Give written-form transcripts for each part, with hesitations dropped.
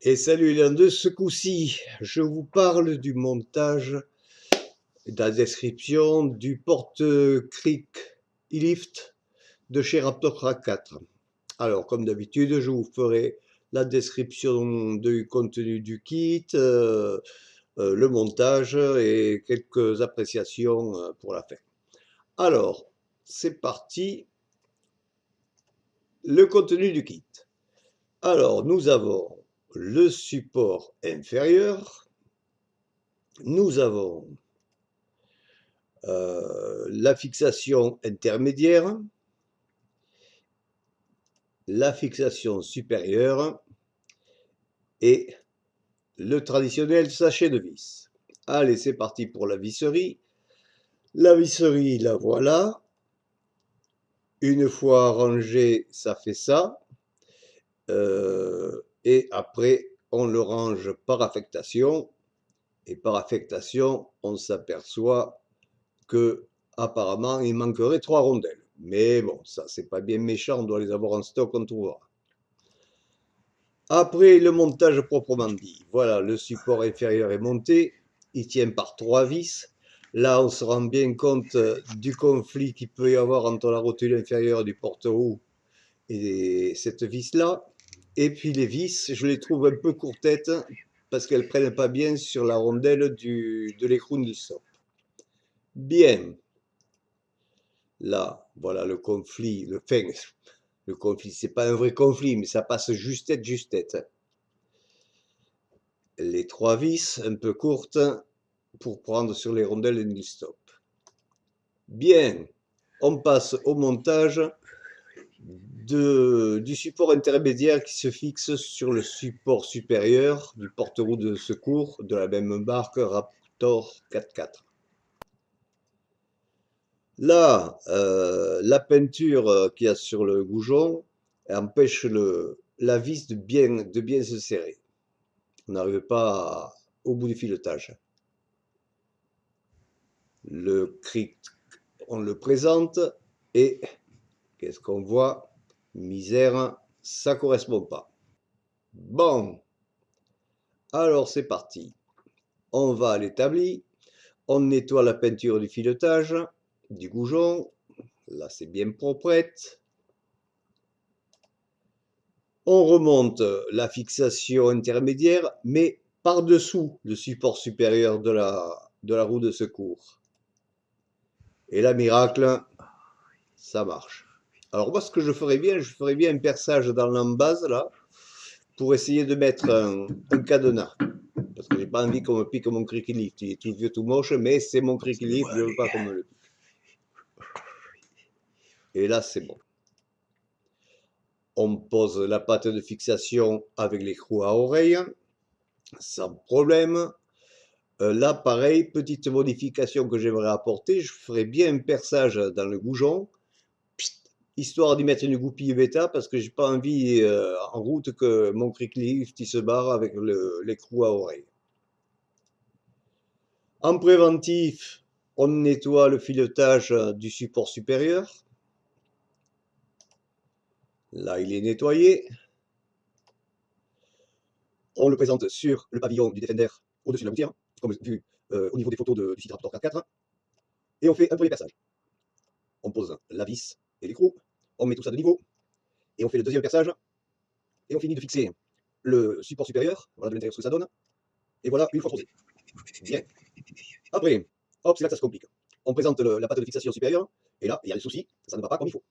Et salut Léon, ce coup-ci, je vous parle du montage, de la description du porte-cric e-lift de chez Raptor 4. Alors, comme d'habitude, je vous ferai la description du contenu du kit, le montage et quelques appréciations pour la fin. Alors, c'est parti, le contenu du kit. Alors, nous avons le support inférieur, nous avons la fixation intermédiaire, la fixation supérieure et le traditionnel sachet de vis. Allez, c'est parti pour la visserie. La visserie, la voilà. Une fois rangée, ça fait ça. Et après, on le range par affectation. Et par affectation, on s'aperçoit que apparemment il manquerait 3 rondelles. Mais bon, ça c'est pas bien méchant, on doit les avoir en stock, on trouvera. Après le montage proprement dit, voilà, le support inférieur est monté, il tient par 3 vis. Là, on se rend bien compte du conflit qu'il peut y avoir entre la rotule inférieure du porte-roue et cette vis-là. Et puis les vis, je les trouve un peu courtettes parce qu'elles prennent pas bien sur la rondelle de l'écrou du stop. Bien, là, voilà le conflit, le conflit, c'est pas un vrai conflit, mais ça passe juste tête. Les 3 vis, un peu courtes, pour prendre sur les rondelles du stop. Bien, on passe au montage du support intermédiaire qui se fixe sur le support supérieur du porte-roue de secours de la même marque Raptor 4x4. Là, la peinture qu'il y a sur le goujon empêche la vis de bien se serrer. On n'arrive pas au bout du filetage. Le cric, on le présente et qu'est-ce qu'on voit? Misère, ça correspond pas. Bon, alors c'est parti. On va à l'établi, on nettoie la peinture du filetage, du goujon. Là, c'est bien proprette. On remonte la fixation intermédiaire, mais par-dessous le support supérieur de la roue de secours. Et là, miracle, ça marche. Alors moi, ce que je ferais bien un perçage dans l'embase, là, pour essayer de mettre un cadenas. Parce que j'ai pas envie qu'on me pique mon cric lift. Il est tout vieux, tout moche, mais c'est mon cric lift, je veux pas qu'on me le pique. Et là, c'est bon. On pose la patte de fixation avec l'écrou à oreille, sans problème. Là, pareil, petite modification que j'aimerais apporter, je ferais bien un perçage dans le goujon, histoire d'y mettre une goupille bêta, parce que j'ai pas envie en route que mon cric lift il se barre avec l'écrou à oreille. En préventif, on nettoie le filetage du support supérieur. Là, il est nettoyé. On le présente sur le pavillon du Defender au-dessus de la gouttière, comme vu au niveau des photos du site Raptor 4x4. Et on fait un premier perçage. On pose la vis et l'écrou, on met tout ça de niveau, et on fait le deuxième perçage, et on finit de fixer le support supérieur, voilà de l'intérieur ce que ça donne, et voilà une fois posé. Bien. Après, hop, c'est là que ça se complique. On présente la patte de fixation supérieure, et là, il y a le souci, ça ne va pas comme il faut.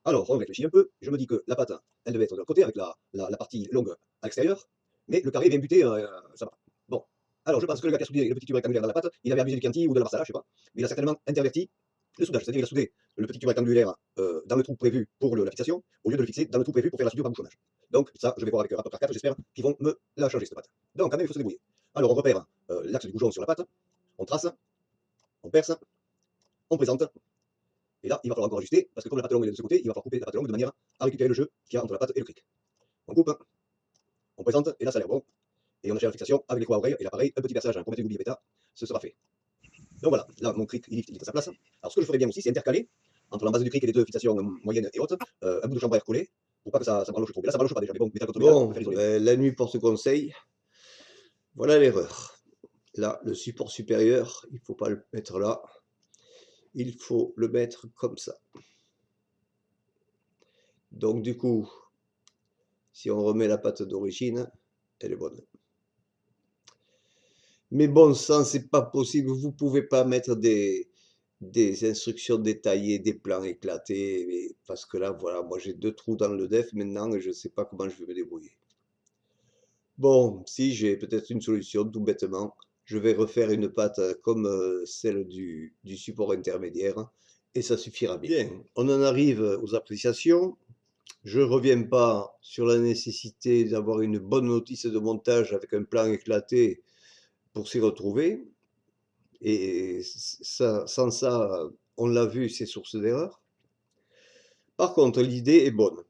Alors, on réfléchit un peu, je me dis que la patte, elle devait être de l'autre côté, avec la partie longue à l'extérieur, mais le carré vient buter, ça va. Bon, alors je pense que le gars qui a soudé le petit tube rectangulaire dans la patte, il avait abusé du Chianti ou de la Marsala, je sais pas, mais il a certainement interverti le soudage, c'est-à-dire il a soudé le petit tube rectangulaire dans le trou prévu pour la fixation, au lieu de le fixer dans le trou prévu pour faire la soudure par bouchonnage. Donc ça, je vais voir avec Raptor 4, j'espère qu'ils vont me la changer cette patte. Donc quand même, il faut se débrouiller. Alors on repère l'axe du goujon sur la patte, on trace, on perce, on présente, et là, il va falloir encore ajuster, parce que comme la patte longue est de ce côté, il va falloir couper la patte longue de manière à récupérer le jeu qu'il y a entre la patte et le cric. On coupe, on présente, et là ça a l'air bon. Et on achète la fixation avec les croix à oreille, et là pareil, un petit perçage pour mettre une goupille bêta, ce sera fait. Donc voilà, là mon cric il est à sa place. Alors ce que je ferais bien aussi, c'est intercaler entre l'embase du cric et les deux fixations moyennes et hautes, un bout de chambre à air collé, pour pas que ça branloche trop. Mais là, ça branloche pas déjà, mais bon, métal contre métal, on peut Bon, faire isoler. ben, la nuit porte conseil. Voilà l'erreur. Là, le support supérieur, il ne faut pas le mettre là. Il faut le mettre comme ça. Donc du coup, si on remet la pâte d'origine, elle est bonne. Mais bon sang, c'est pas possible. Vous pouvez pas mettre des instructions détaillées, des plans éclatés, parce que là, voilà, moi j'ai 2 trous dans le def maintenant et je ne sais pas comment je vais me débrouiller. Bon, si j'ai peut-être une solution, tout bêtement, je vais refaire une pâte comme celle du support intermédiaire et ça suffira bien. On en arrive aux appréciations. Je ne reviens pas sur la nécessité d'avoir une bonne notice de montage avec un plan éclaté pour s'y retrouver. Et ça, sans ça, on l'a vu, c'est source d'erreur. Par contre, l'idée est bonne.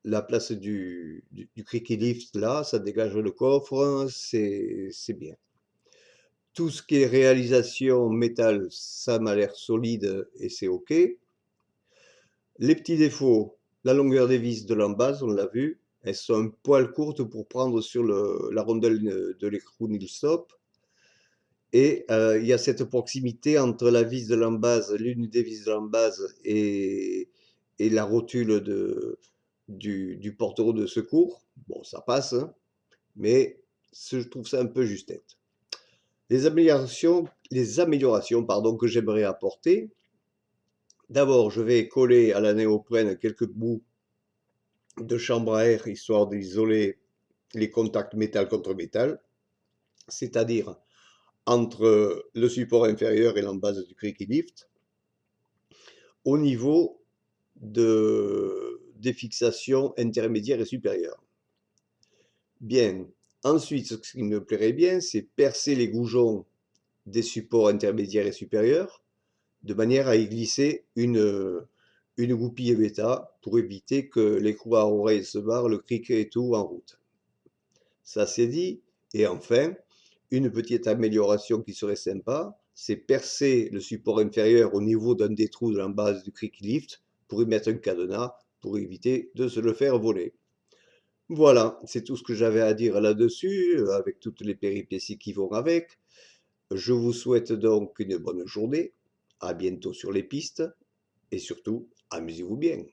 La place du Cricky Lift, là, ça dégage le coffre, c'est bien. Tout ce qui est réalisation métal, ça m'a l'air solide et c'est OK. Les petits défauts, la longueur des vis de l'embase, on l'a vu, elles sont un poil courtes pour prendre sur la rondelle de l'écrou nil stop. Et il y a cette proximité entre la vis de l'embase, l'une des vis de l'embase et la rotule du portereau de secours. Bon, ça passe, hein, mais je trouve ça un peu justette. Les améliorations pardon, que j'aimerais apporter. D'abord, je vais coller à la néoprène quelques bouts de chambre à air histoire d'isoler les contacts métal contre métal, c'est-à-dire entre le support inférieur et l'embase du Cricky Lift, au niveau des fixations intermédiaires et supérieures. Bien. Ensuite, ce qui me plairait bien, c'est percer les goujons des supports intermédiaires et supérieurs de manière à y glisser une goupille bêta pour éviter que l'écrou à oreille se barre, le cric et tout en route. Ça c'est dit. Et enfin, une petite amélioration qui serait sympa, c'est percer le support inférieur au niveau d'un des trous de la base du Crick Lift pour y mettre un cadenas pour éviter de se le faire voler. Voilà, c'est tout ce que j'avais à dire là-dessus, avec toutes les péripéties qui vont avec. Je vous souhaite donc une bonne journée, à bientôt sur les pistes, et surtout, amusez-vous bien.